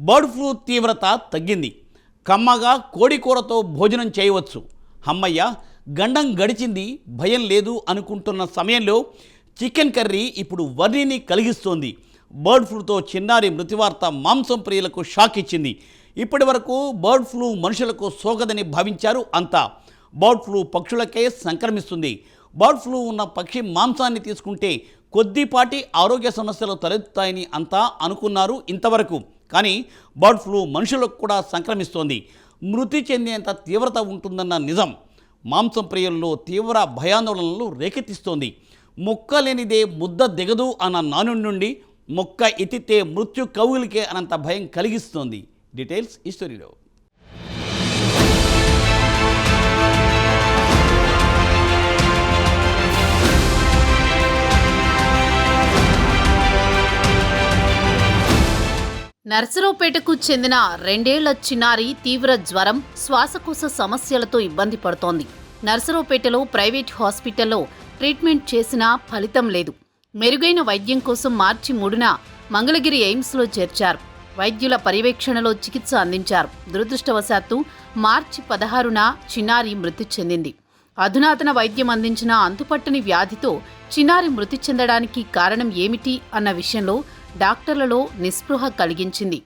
Bird flu తీవ్రత తగ్గింది. కమ్మగా కోడికూరతో భోజనం చేయవచ్చు. అమ్మయ్య, గండం గడిచింది, భయం లేదు అనుకుంటున్న సమయంలో చికెన్ కర్రీ ఇప్పుడు వర్ణిని కలిగిస్తోంది. బర్డ్ ఫ్లూతో చిన్నారి మృతివార్త మాంసం ప్రియులకు షాక్ ఇచ్చింది. ఇప్పటి వరకు బర్డ్ ఫ్లూ మనుషులకు సోకదని భావించారు అంతా. బర్డ్ ఫ్లూ పక్షులకే సంక్రమిస్తుంది. బర్డ్ ఫ్లూ ఉన్న పక్షి మాంసాన్ని తీసుకుంటే కొద్దిపాటి ఆరోగ్య సమస్యలు తలెత్తుతాయని అంతా అనుకున్నారు ఇంతవరకు. కానీ బర్డ్ ఫ్లూ మనుషులకు కూడా సంక్రమిస్తోంది. మృతి చెందేంత తీవ్రత ఉంటుందన్న నిజం మాంసం ప్రియుల్లో తీవ్ర భయాందోళనలు రేకెత్తిస్తోంది. ముక్క లేనిదే ముద్ద దిగదు అన్న నానుడి నుండి మొక్క ఎత్తితే మృత్యు కవులకే అనంత భయం కలిగిస్తోంది. డీటెయిల్స్ ఈ స్టోరీలో. నర్సరావుపేటకు చెందిన 2 ఏళ్ల చిన్నారి తీవ్ర జ్వరం, శ్వాసకోశ సమస్యలతో ఇబ్బంది పడుతోంది. నర్సరావుపేటలో ప్రైవేట్ హాస్పిటల్లో ట్రీట్మెంట్ చేసినా ఫలితం లేదు. మెరుగైన వైద్యం కోసం మార్చి 3న మంగళగిరి ఎయిమ్స్లో చేర్చారు. వైద్యుల పర్యవేక్షణలో చికిత్స అందించారు. దురదృష్టవశాత్తు మార్చి 16న చిన్నారి మృతి చెందింది. అధునాతన వైద్యం అందించిన అంతుపట్టని వ్యాధితో చిన్నారి మృతి చెందడానికి కారణం ఏమిటి అన్న విషయంలో డాక్టర్లలో నిస్పృహ కలిగించింది.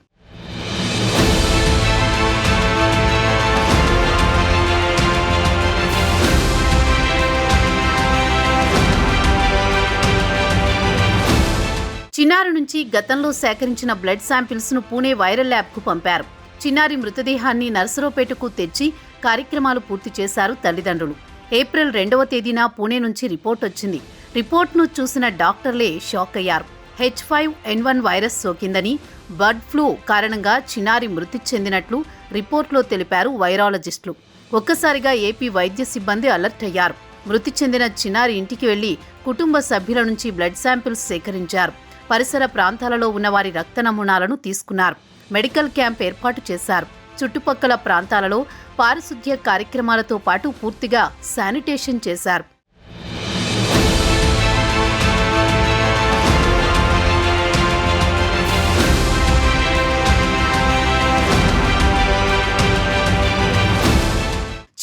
చిన్నారి నుంచి గతంలో సేకరించిన బ్లడ్ శాంపిల్స్ను పూణే వైరల్ ల్యాబ్కు పంపారు. చిన్నారి మృతదేహాన్ని నర్సరావుపేటకు తెచ్చి కార్యక్రమాలు పూర్తి చేశారు తల్లిదండ్రులు. ఏప్రిల్ 2వ తేదీన పూణే నుంచి రిపోర్ట్ వచ్చింది. రిపోర్ట్ను చూసిన డాక్టర్లే షాక్ అయ్యారు. H5N1 వైరస్ సోకిందని, బర్డ్ ఫ్లూ కారణంగా చిన్నారి మృతి చెందినట్లు రిపోర్ట్లో తెలిపారు వైరాలజిస్టులు. ఒక్కసారిగా ఏపీ వైద్య సిబ్బంది అలర్ట్ అయ్యారు. మృతి చెందిన చిన్నారి ఇంటికి వెళ్లి కుటుంబ సభ్యుల నుంచి బ్లడ్ శాంపిల్స్ సేకరించారు. పరిసర ప్రాంతాలలో ఉన్న వారి రక్త నమూనాలను తీసుకున్నారు. మెడికల్ క్యాంప్ ఏర్పాటు చేశారు. చుట్టుపక్కల ప్రాంతాలలో పారిశుద్ధ్య కార్యక్రమాలతో పాటు పూర్తిగా శానిటేషన్ చేశారు.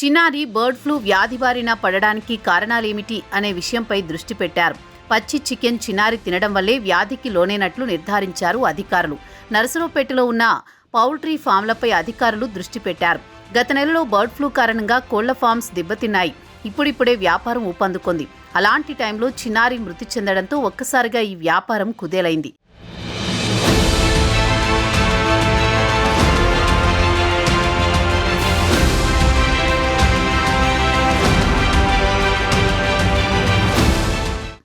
చిన్నారి బర్డ్ ఫ్లూ వ్యాధి బారిన పడడానికి కారణాలేమిటి అనే విషయంపై దృష్టి పెట్టారు. పచ్చి చికెన్ చిన్నారి తినడం వల్లే వ్యాధికి లోనైనట్లు నిర్ధారించారు అధికారులు. నర్సరావుపేటలో ఉన్న పౌల్ట్రీ ఫామ్లపై అధికారులు దృష్టి పెట్టారు. గత నెలలో బర్డ్ ఫ్లూ కారణంగా కోళ్ల ఫామ్స్ దెబ్బతిన్నాయి. ఇప్పుడిప్పుడే వ్యాపారం ఊపందుకుంది. అలాంటి టైంలో చిన్నారి మృతి చెందడంతో ఒక్కసారిగా ఈ వ్యాపారం కుదేలైంది.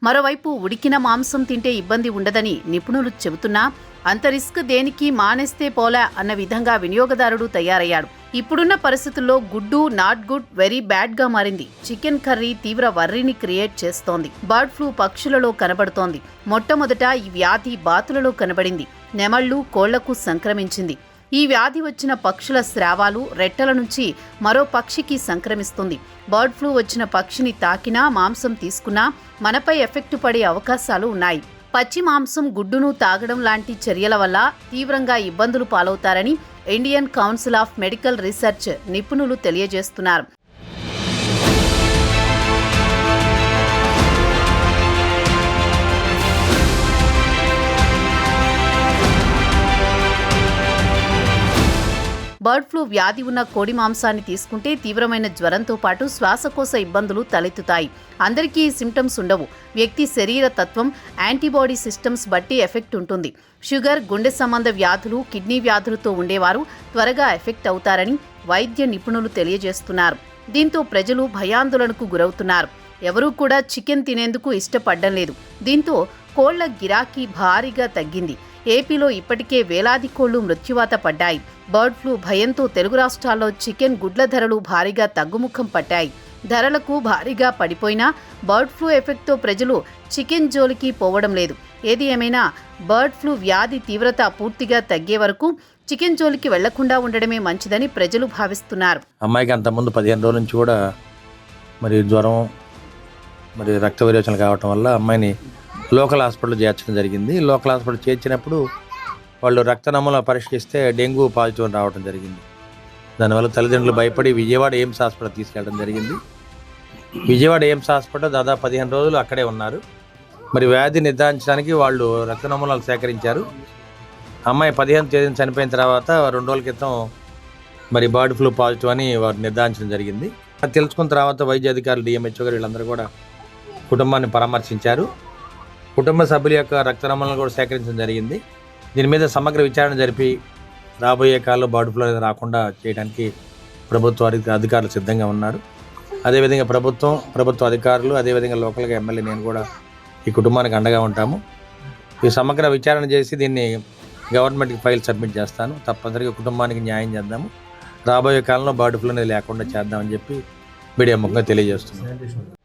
మరోవైపు ఉడికిన మాంసం తింటే ఇబ్బంది ఉండదని నిపుణులు చెబుతున్నా అంత రిస్క్ దేనికి, మానేస్తే పోలా అన్న విధంగా వినియోగదారుడు తయారయ్యాడు. ఇప్పుడున్న పరిస్థితుల్లో గుడ్డు నాట్ గుడ్, వెరీ బ్యాడ్గా మారింది. చికెన్ కర్రీ తీవ్ర వర్రీని క్రియేట్ చేస్తోంది. బర్డ్ ఫ్లూ పక్షులలో కనబడుతోంది. మొట్టమొదట ఈ వ్యాధి బాతులలో కనబడింది. నెమళ్లు, కోళ్లకు సంక్రమించింది. ఈ వ్యాధి వచ్చిన పక్షుల స్రావాలు, రెట్టల నుంచి మరో పక్షికి సంక్రమిస్తుంది. బర్డ్ ఫ్లూ వచ్చిన పక్షిని తాకినా, మాంసం తీసుకున్నా మనపై ఎఫెక్ట్ పడే అవకాశాలు ఉన్నాయి. పచ్చి మాంసం, గుడ్డును తాగడం లాంటి చర్యల వల్ల తీవ్రంగా ఇబ్బందులు పాలవుతారని Indian Council of Medical Research నిపుణులు తెలియజేస్తున్నారు. బర్డ్ ఫ్లూ వ్యాధి ఉన్న కోడి మాంసాన్ని తీసుకుంటే తీవ్రమైన జ్వరంతో పాటు శ్వాసకోశ ఇబ్బందులు తలెత్తుతాయి. అందరికీ ఈ సింప్టమ్స్ ఉండవు. వ్యక్తి శరీర తత్వం, యాంటీబాడీ సిస్టమ్స్ బట్టి ఎఫెక్ట్ ఉంటుంది. షుగర్, గుండె సంబంధ వ్యాధులు, కిడ్నీ వ్యాధులతో ఉండేవారు త్వరగా ఎఫెక్ట్ అవుతారని వైద్య నిపుణులు తెలియజేస్తున్నారు. దీంతో ప్రజలు భయాందోళనకు గురవుతున్నారు. ఎవరూ కూడా చికెన్ తినేందుకు ఇష్టపడడం లేదు. దీంతో కోళ్ల గిరాకీ భారీగా తగ్గింది. ఏపీలో ఇప్పటికే వేలాది కోళ్లు మృత్యువాత పడ్డాయి. బర్డ్ ఫ్లూ భయంతో తెలుగు రాష్ట్రాల్లో చికెన్ గుడ్ల ధరలు భారీగా తగ్గుముఖం పట్టాయి. ధరలకు భారీగా పడిపోయినా బర్డ్ ఫ్లూ ఎఫెక్ట్తో ప్రజలు చికెన్ జోలికి పోవడం లేదు. ఏది ఏమైనా బర్డ్ ఫ్లూ వ్యాధి తీవ్రత పూర్తిగా తగ్గే వరకు చికెన్ జోలికి వెళ్లకుండా ఉండడమే మంచిదని ప్రజలు భావిస్తున్నారు. అమ్మాయికి అంతకుముందు 15 రోజుల నుంచి కూడా మరి జ్వరం, మరి రక్త విరేచనలు కావటం వల్ల అమ్మాయిని లోకల్ హాస్పిటల్ చేర్చడం జరిగింది. లోకల్ హాస్పిటల్ చేర్చినప్పుడు వాళ్ళు రక్త నమూనా పరీక్షిస్తే డెంగ్యూ పాజిటివ్ రావడం జరిగింది. దానివల్ల తల్లిదండ్రులు భయపడి విజయవాడ ఎయిమ్స్ హాస్పిటల్ తీసుకెళ్ళడం జరిగింది. విజయవాడ ఎయిమ్స్ హాస్పిటల్ దాదాపు 15 రోజులు అక్కడే ఉన్నారు. మరి వ్యాధి నిర్ధారించడానికి వాళ్ళు రక్త నమూనాలు సేకరించారు. అమ్మాయి 15వ తేదీన చనిపోయిన తర్వాత 2 రోజుల క్రితం మరి బర్డ్ ఫ్లూ పాజిటివ్ అని వారు నిర్ధారించడం జరిగింది. అది తెలుసుకున్న తర్వాత వైద్య అధికారులు డిఎంహెచ్ఓ గారు వీళ్ళందరూ కూడా కుటుంబాన్ని పరామర్శించారు. కుటుంబ సభ్యుల యొక్క రక్త నమూనాలు కూడా సేకరించడం జరిగింది. దీని మీద సమగ్ర విచారణ జరిపి రాబోయే కాలంలో బర్డ్ ఫ్లూ అనేది రాకుండా చేయడానికి ప్రభుత్వ అధికారులు సిద్ధంగా ఉన్నారు. అదేవిధంగా ప్రభుత్వ అధికారులు, అదేవిధంగా లోకల్గా ఎమ్మెల్యే నేను కూడా ఈ కుటుంబానికి అండగా ఉంటాము. ఈ సమగ్ర విచారణ చేసి దీన్ని గవర్నమెంట్కి ఫైల్ సబ్మిట్ చేస్తాను. తప్పనిసరిగా కుటుంబానికి న్యాయం చేద్దాము. రాబోయే కాలంలో బర్డ్ ఫ్లూ అనేది లేకుండా చేద్దామని చెప్పి మీడియా ముఖంగా తెలియజేస్తున్నాను.